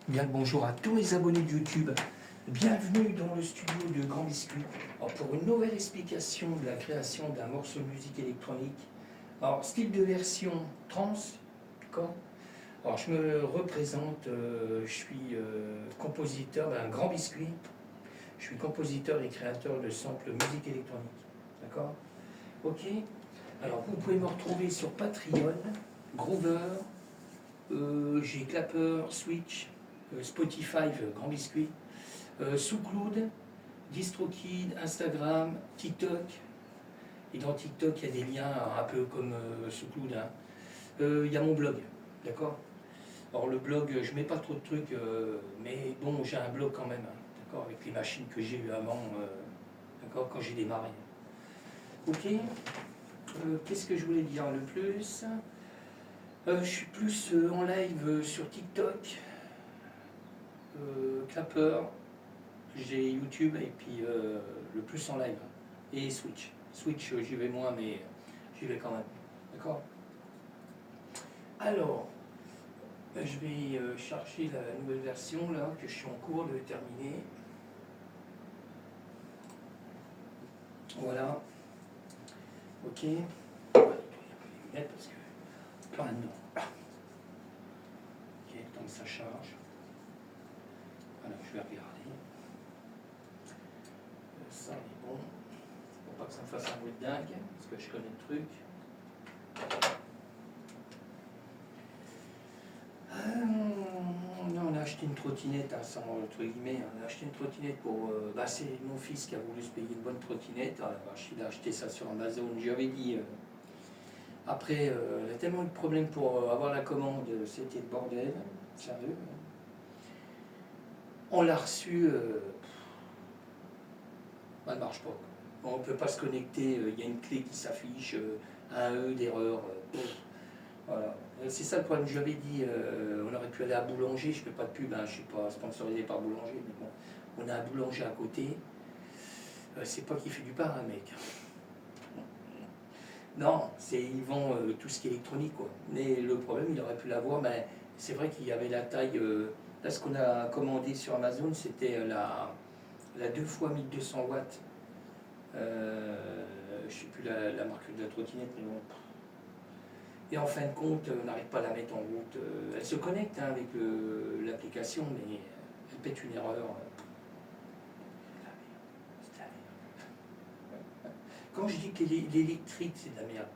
Bien le bonjour à tous les abonnés de YouTube. Bienvenue dans le studio de Grand Biscuit. Alors pour une nouvelle explication de la création d'un morceau de musique électronique. Alors style de version trans, d'accord. Alors je me représente, je suis compositeur d'un Grand Biscuit. Je suis compositeur et créateur de samples musique électronique, d'accord. Ok. Alors vous pouvez me retrouver sur Patreon, Groover, j'ai Clapper, Switch, Spotify, Grand Biscuit, SoundCloud, DistroKid, Instagram, TikTok. Et dans TikTok, il y a des liens un peu comme SoundCloud. Hein. Il y a mon blog, d'accord. Alors le blog, je mets pas trop de trucs, mais bon, j'ai un blog quand même, hein, d'accord, avec les machines que j'ai eues avant, d'accord, quand j'ai démarré. Ok. Qu'est-ce que je voulais dire le plus? Je suis plus en live sur TikTok, Clapper, j'ai YouTube et puis le plus en live. Et Switch. Switch, j'y vais moins, mais j'y vais quand même. D'accord. Alors, je vais chercher la nouvelle version là, que je suis en cours de terminer. Voilà. Ok. On va nettoyer un peu les lunettes parce que pas dedans. Ok, tant que ça charge. Voilà, je vais regarder. Ça est bon. Faut pas que ça me fasse un bruit de dingue, parce que je connais le truc. Non, on a acheté une trottinette, hein, sans entre guillemets, on a acheté une trottinette pour. C'est mon fils qui a voulu se payer une bonne trottinette. Ah, il a acheté ça sur Amazon. J'avais dit. Après, il a tellement eu de problèmes pour avoir la commande, c'était le bordel, sérieux. On l'a reçu, elle ne marche pas. On ne peut pas se connecter, il y a une clé qui s'affiche, un E d'erreur. Voilà. C'est ça le problème, je lui avais dit, on aurait pu aller à Boulanger, je ne fais pas de pub, hein, je ne suis pas sponsorisé par Boulanger, mais bon, on a un boulanger à côté. C'est pas qu'il fait du pain, hein, mec. Non, ils vendent tout ce qui est électronique, quoi. Mais le problème, il aurait pu l'avoir, mais c'est vrai qu'il y avait la taille. Là, ce qu'on a commandé sur Amazon, c'était la 2 fois 1200 watts. Je ne sais plus la marque de la trottinette, mais bon. Et en fin de compte, on n'arrive pas à la mettre en route. Elle se connecte, hein, avec l'application, mais elle pète une erreur. C'est de la merde. Quand je dis que l'électrique, c'est de la merde.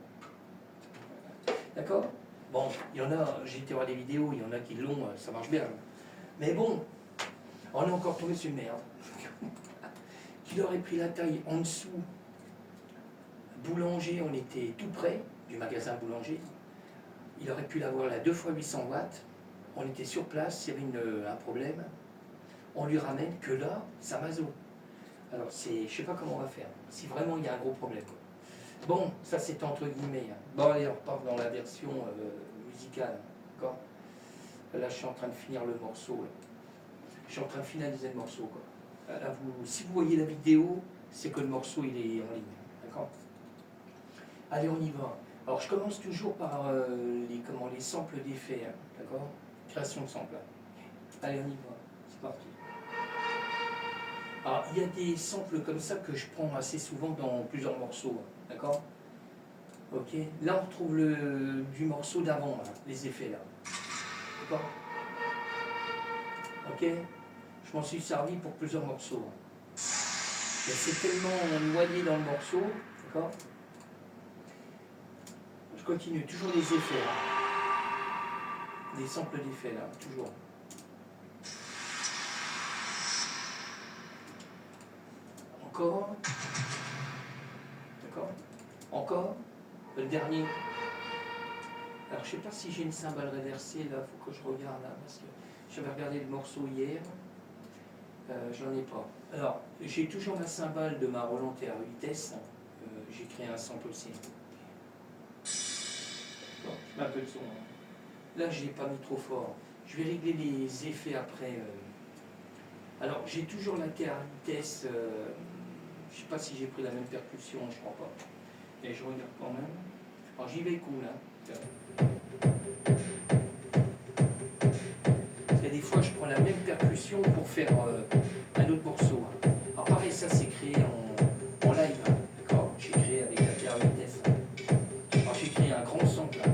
D'accord. Bon, il y en a, j'ai été voir des vidéos, il y en a qui l'ont, ça marche bien. Mais bon, on est encore tombé sur une merde. Qu'il aurait pris la taille en dessous. Boulanger, on était tout près du magasin Boulanger. Il aurait pu l'avoir la 2 fois 800 watts. On était sur place, il y avait un problème. On lui ramène que là, c'est Amazon. Alors, je ne sais pas comment on va faire. Si vraiment il y a un gros problème. Bon, ça c'est entre guillemets. Bon, allez, on repart dans la version musicale. D'accord. Là, je suis en train de finir le morceau. Là. Je suis en train de finaliser le morceau. Quoi. Là, si vous voyez la vidéo, c'est que le morceau il est en ligne. D'accord. Allez, on y va. Alors, je commence toujours par les samples d'effets. Hein, d'accord. Création de samples. Allez, on y va. C'est parti. Alors, il y a des samples comme ça que je prends assez souvent dans plusieurs morceaux. Hein, d'accord. Ok. Là, on retrouve du morceau d'avant, les effets là. D'accord. Ok. Je m'en suis servi pour plusieurs morceaux. Mais c'est tellement noyé dans le morceau, d'accord. Je continue, toujours les effets là. Des samples d'effets là, toujours. Encore. D'accord. Encore. Le dernier. Alors je sais pas si j'ai une cymbale réversée là, faut que je regarde là, parce que j'avais regardé le morceau hier. J'en ai pas. Alors, j'ai toujours ma cymbale de ma Roland à vitesse. J'ai créé un sample aussi. Bon, je mets un peu de son. Hein. Là, je l'ai pas mis trop fort. Je vais régler les effets après. Alors, j'ai toujours la thé à vitesse. Je sais pas si j'ai pris la même percussion, je crois pas. Et je regarde quand même. Alors, j'y vais cool. Hein. Parce que des fois, je prends la même session pour faire un autre morceau. Hein. Alors pareil, ça c'est créé en live, hein, d'accord. J'ai créé avec la TR8S. Alors j'ai créé un grand sample, hein,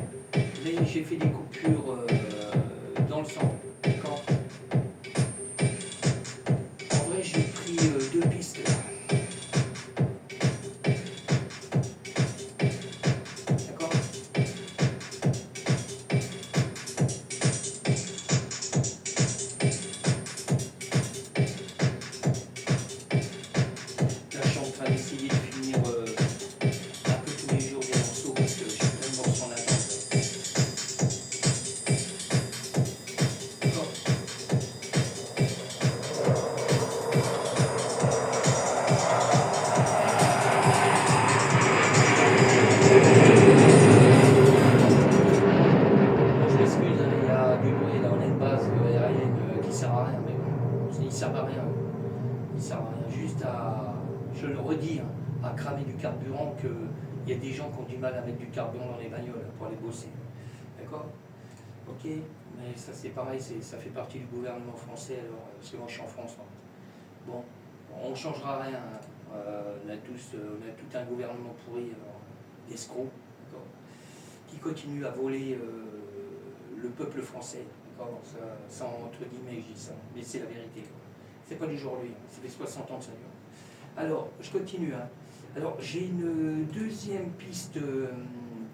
mais j'ai fait des coupures dans le sample, d'accord. En vrai, j'ai pris deux pistes là. D'accord. Là, je suis en train d'essayer de finir un peu tous les jours des morceaux parce que j'ai plein de morceaux en attente. D'accord. Bon, je m'excuse, hein, il y a du bruit là, on a une base aérienne qui sert à rien, mais bon, il sert à rien. Il sert à rien, juste à, je le redis, hein, à cramer du carburant, qu'il y a des gens qui ont du mal à mettre du carburant dans les bagnoles pour aller bosser. D'accord. Ok, mais ça c'est pareil, ça fait partie du gouvernement français, alors, parce que moi je suis en France. Hein. Bon, on ne changera rien. Hein. On a tout un gouvernement pourri, d'escrocs, qui continue à voler le peuple français. Sans entre guillemets, je dis ça, mais c'est la vérité. C'est pas d'aujourd'hui, hein. Ça fait 60 ans que ça dure. Alors, je continue. Hein. Alors, j'ai une deuxième piste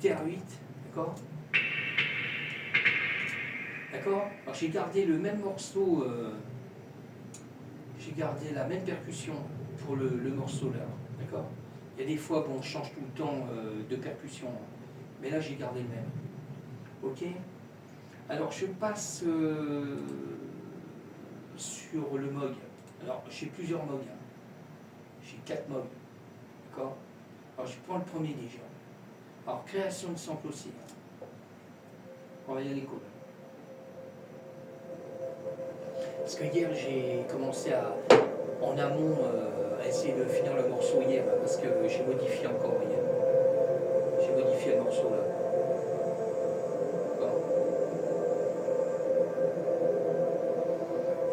TR8, d'accord. D'accord. Alors, j'ai gardé le même morceau, j'ai gardé la même percussion pour le morceau là, d'accord. Il y a des fois, bon, on change tout le temps de percussion, hein. Mais là, j'ai gardé le même. Ok. Alors, je passe sur le Moog. Alors, j'ai plusieurs Moog. Hein. J'ai 4 Moog. D'accord. Alors, je prends le premier déjà. Alors, création de sample aussi. On va y aller cool. Parce que hier, j'ai commencé en amont à essayer de finir le morceau hier, parce que j'ai modifié encore hier. J'ai modifié le morceau là.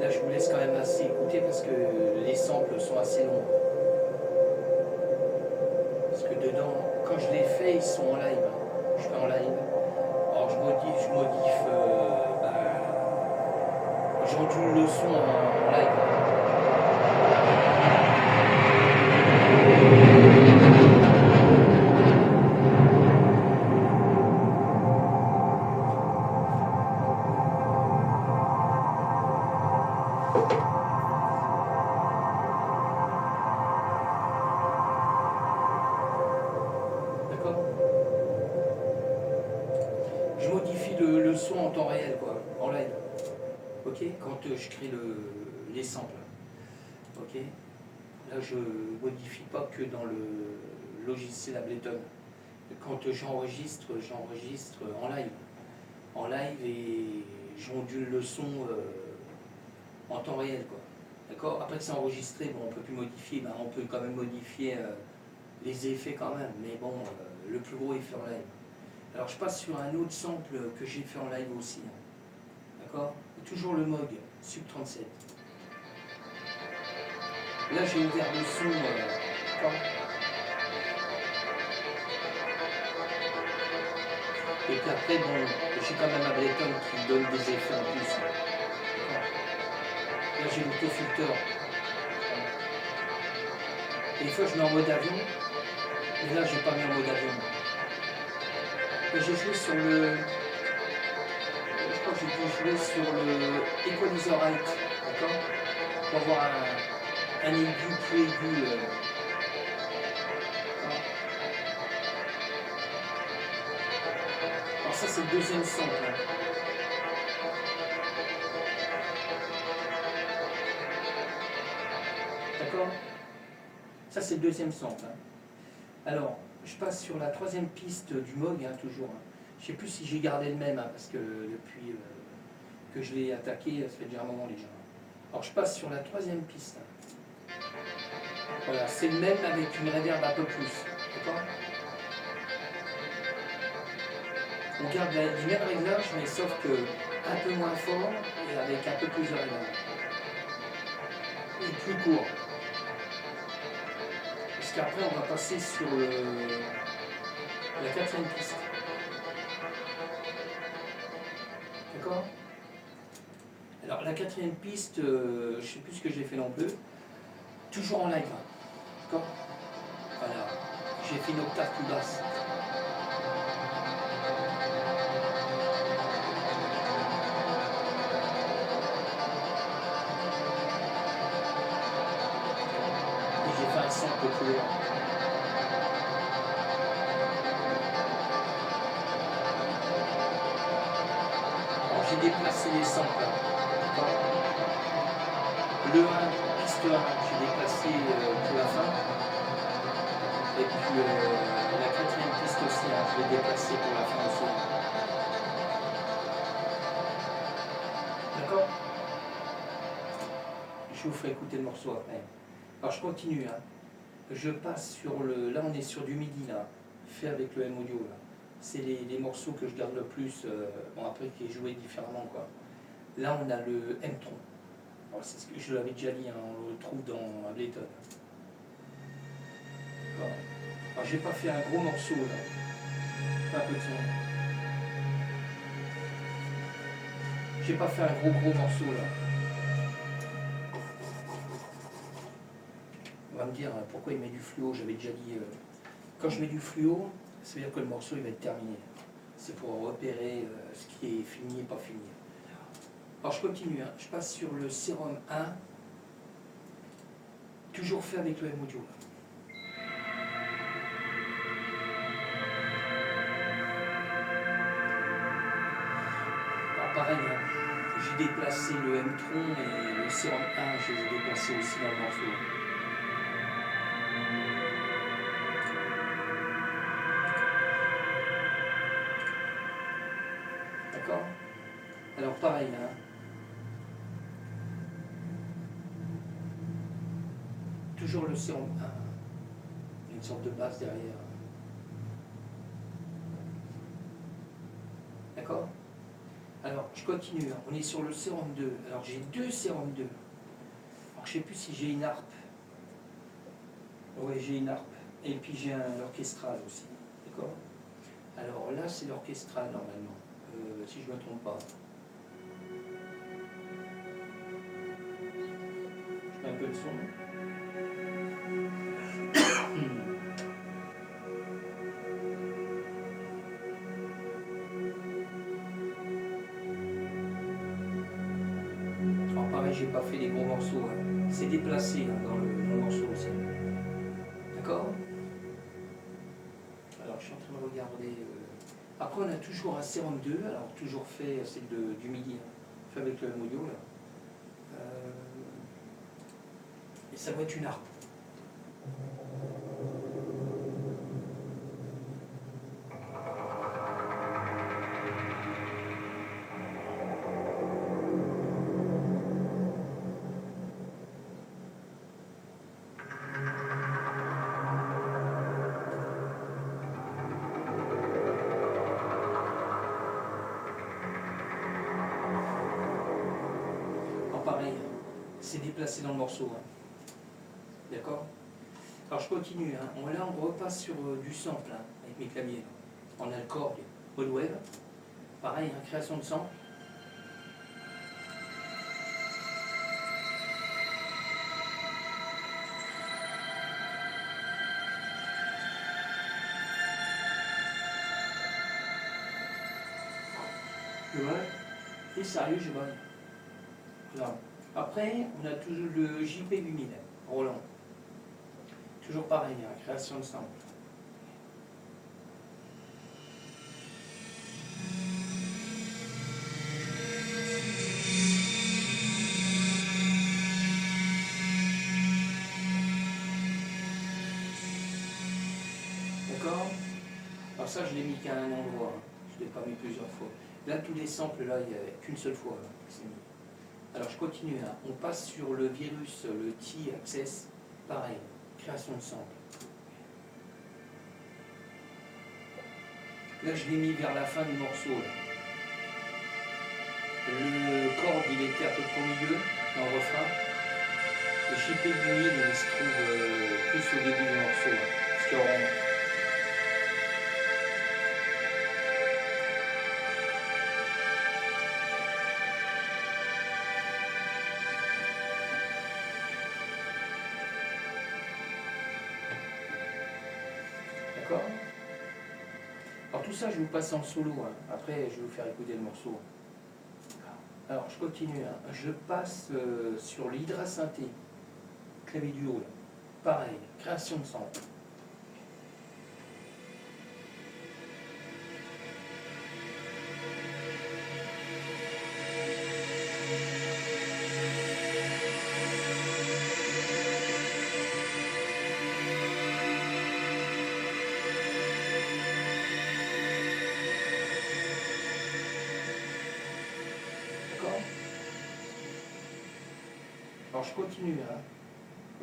Là, je vous laisse quand même assez écouter parce que les samples sont assez longs. Parce que dedans, quand je les fais, ils sont en live. Je fais en live. Alors, je modifie, j'endule le son en live. D'accord. Je modifie le son en temps réel, quoi, en live. Ok, quand je crée les samples. Ok. Là, je modifie pas que dans le logiciel Ableton. Quand j'enregistre en live. En live et j'ondule le son en temps réel, quoi. D'accord. Après que c'est enregistré, bon, on peut plus modifier, on peut quand même modifier les effets quand même, mais bon, le plus gros est fait en live. Alors je passe sur un autre sample que j'ai fait en live aussi. Hein. D'accord. Toujours le Moog Sub 37. Là j'ai ouvert le son. Et puis après, bon, j'ai quand même Ableton qui donne des effets en plus. Là j'ai l'autofilter. Et des fois je mets en mode avion. Et là j'ai pas mis en mode avion. Et j'ai joué sur le. Je crois que j'ai dû jouer sur le Equalizer Right. D'accord. Pour avoir un aigu plus aigu. Alors ça c'est le deuxième sample. Hein. D'accord. Ça c'est le deuxième sample. Hein. Alors, je passe sur la troisième piste du Moog, hein, toujours. Hein. Je ne sais plus si j'ai gardé le même, hein, parce que depuis que je l'ai attaqué, ça fait déjà un moment déjà. Alors je passe sur la troisième piste. Hein. Voilà, c'est le même avec une reverb un peu plus. D'accord. On garde du même réglage, mais sauf que un peu moins fort et avec un peu plus de reverb. plus court. Parce qu'après, on va passer sur la quatrième piste. D'accord? Alors, la quatrième piste, je ne sais plus ce que j'ai fait non plus. Toujours en live. D'accord? Voilà. J'ai fait une octave plus basse. Et j'ai fait un son un peu plus loin. Alors, j'ai déplacé les samples. D'accord? Le 1, piste 1, j'ai déplacé pour la fin. Et puis la quatrième piste aussi, hein, je l'ai déplacée pour la fin aussi. D'accord? Je vous ferai écouter le morceau après. Alors je continue. Hein. Je passe sur le... Là on est sur du midi, là, fait avec le M-Audio. Là. C'est les morceaux que je garde le plus, bon après qui est joué différemment. Quoi. Là on a le M-Tron. Alors, c'est ce que je l'avais déjà dit, hein, on le trouve dans Ableton. D'accord. Alors j'ai pas fait un gros morceau là. Un peu de son. J'ai pas fait un gros morceau là. On va me dire pourquoi il met du fluo, j'avais déjà dit. Quand je mets du fluo, ça veut dire que le morceau il va être terminé. C'est pour repérer ce qui est fini et pas fini. Alors je continue, hein. Je passe sur le Serum 1, toujours fait avec le M-Audio. Alors pareil, hein. J'ai déplacé le M-Tron et le Serum 1, je les ai déplacés aussi dans le morceau. D'accord? Alors pareil, hein. Toujours le Serum 1, une sorte de basse derrière. D'accord? Alors je continue, hein. On est sur le Serum 2. Alors j'ai deux Serum 2. Alors je ne sais plus si j'ai une harpe. Oui, j'ai une harpe. Et puis j'ai un orchestral aussi. D'accord? Alors là c'est l'orchestral normalement. Si je ne me trompe pas. Je mets un peu de son. Alors pareil, j'ai pas fait des gros morceaux. Hein. C'est déplacé hein, dans le morceau aussi. D'accord? Alors je suis en train de regarder. Après on a toujours un Serum 2, alors toujours fait, c'est du midi, hein, fait avec le M-Audio là. Et ça doit être une harpe. Alors pareil, c'est déplacé dans le morceau. Hein. D'accord? Alors je continue, hein. Là on repasse sur du sample hein, avec mes claviers. On a le Korg, Wave. Pareil, hein, création de sample. Je vois. Et sérieux, je vois. Voilà. Après, on a toujours le JP8000, Roland. Toujours pareil, hein, création de sample. D'accord? Alors ça, je l'ai mis qu'à un endroit. Hein. Je ne l'ai pas mis plusieurs fois. Là, tous les samples, là, il n'y avait qu'une seule fois. Là, c'est mis. Alors, je continue. Hein. On passe sur le virus, le T-Access. Pareil, création de sample. Là, je l'ai mis vers la fin du morceau. Là. Le Korg, il était à peu près au milieu, dans le refrain. JP Vinyle, il se trouve plus au début du morceau. Hein, parce qu'il y aura- D'accord. Alors tout ça, je vous passe en solo. Hein. Après, je vais vous faire écouter le morceau. Alors, je continue. Hein. Je passe sur l'hydrasynthé, clavier du haut. Là. Pareil, création de son. D'accord. Alors, je continue. Hein.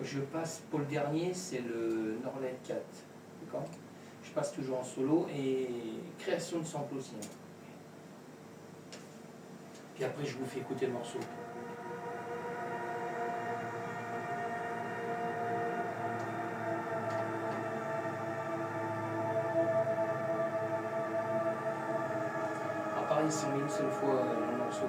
Je passe, pour le dernier, c'est le Norled 4. D'accord. Je passe toujours en solo et création de sample aussi. Hein. Puis après, je vous fais écouter le morceau. Ah, pareil, ils sont mis une seule fois le morceau.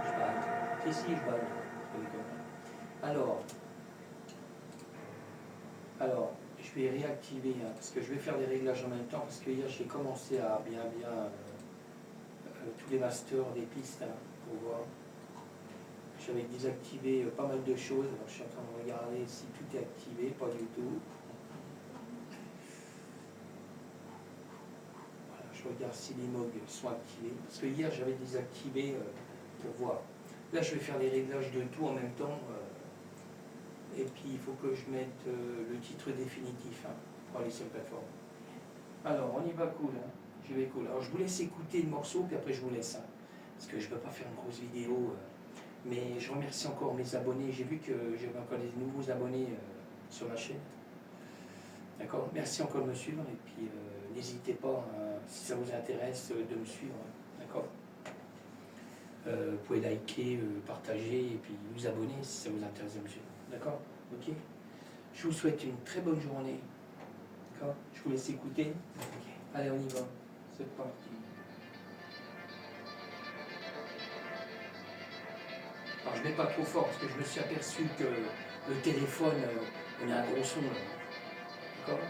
Je balle. Si, si, je balle. Alors, je vais réactiver, hein, parce que je vais faire des réglages en même temps, parce que hier j'ai commencé à bien tous les masters des pistes, hein, pour voir. J'avais désactivé pas mal de choses, alors je suis en train de regarder si tout est activé, pas du tout. Voilà, je regarde si les mogs sont activés, parce que hier j'avais désactivé pour voir. Là je vais faire les réglages de tout en même temps, et puis il faut que je mette le titre définitif, hein, pour aller sur la plateforme. Alors on y va cool, hein. Je vais cool. Alors je vous laisse écouter le morceau, puis après je vous laisse, hein, parce que je ne peux pas faire une grosse vidéo. Mais je remercie encore mes abonnés. J'ai vu que j'avais encore des nouveaux abonnés sur ma chaîne. D'accord. Merci encore de me suivre. Et puis n'hésitez pas, hein, si ça vous intéresse, de me suivre. D'accord. Vous pouvez liker, partager et puis vous abonner si ça vous intéresse de me suivre. D'accord. Ok. Je vous souhaite une très bonne journée. D'accord. Je vous laisse écouter. Okay. Allez, on y va. C'est parti. Alors je ne mets pas trop fort parce que je me suis aperçu que le téléphone, il y a un gros son là. D'accord.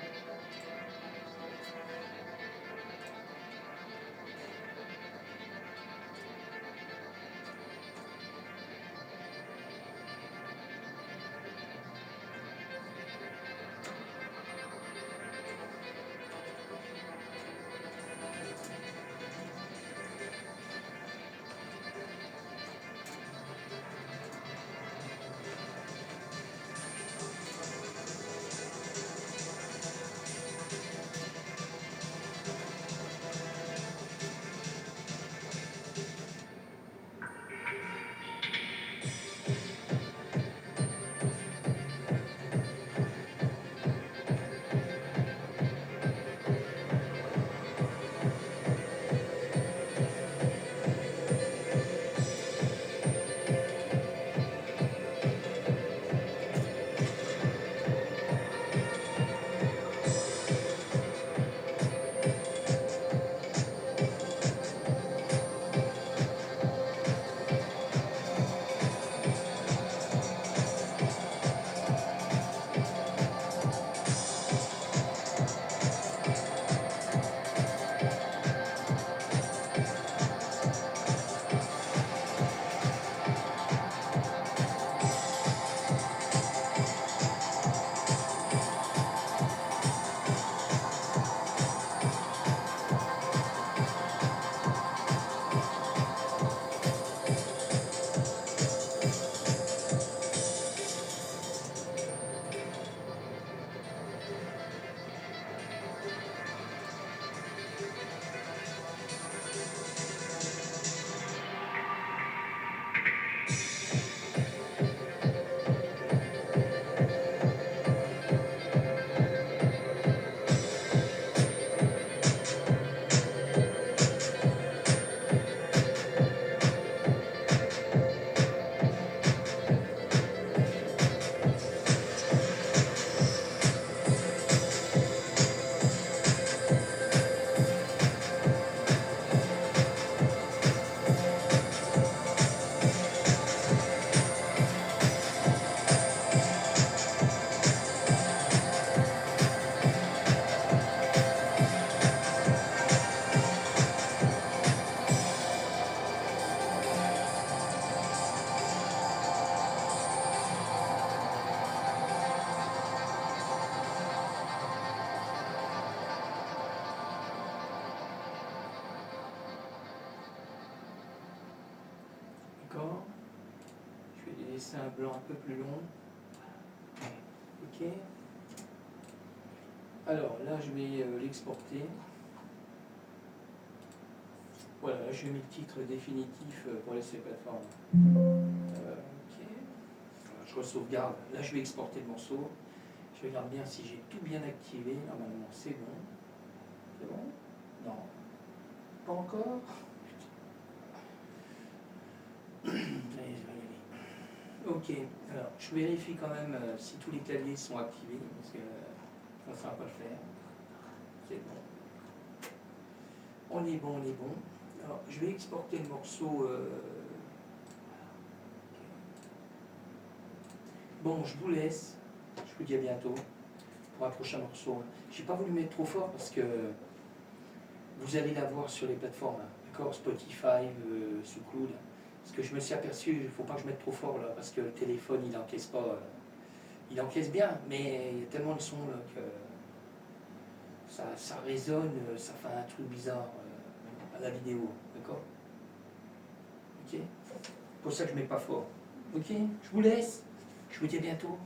laisser un blanc un peu plus long. Ok. Alors là, je vais l'exporter. Voilà, là, j'ai mis le titre définitif pour laisser plateforme. Ok. Alors, je re-sauvegarde. Là, je vais exporter le morceau. Je regarde bien si j'ai tout bien activé. Normalement, c'est bon. C'est bon? Non. Pas encore? Allez, je vais y aller. Ok, alors je vérifie quand même si tous les claviers sont activés, parce que ça ne va pas le faire. C'est bon. On est bon, on est bon. Alors, je vais exporter le morceau. Bon, je vous laisse. Je vous dis à bientôt pour un prochain morceau. J'ai pas voulu mettre trop fort parce que vous allez l'avoir sur les plateformes, d'accord, Spotify, SoundCloud. Parce que je me suis aperçu, il ne faut pas que je mette trop fort là, parce que le téléphone il n'encaisse pas. Il encaisse bien, mais il y a tellement de sons là, que ça résonne, ça fait un truc bizarre à la vidéo, d'accord? Ok? C'est pour ça que je mets pas fort. Ok? Je vous laisse. Je vous dis à bientôt.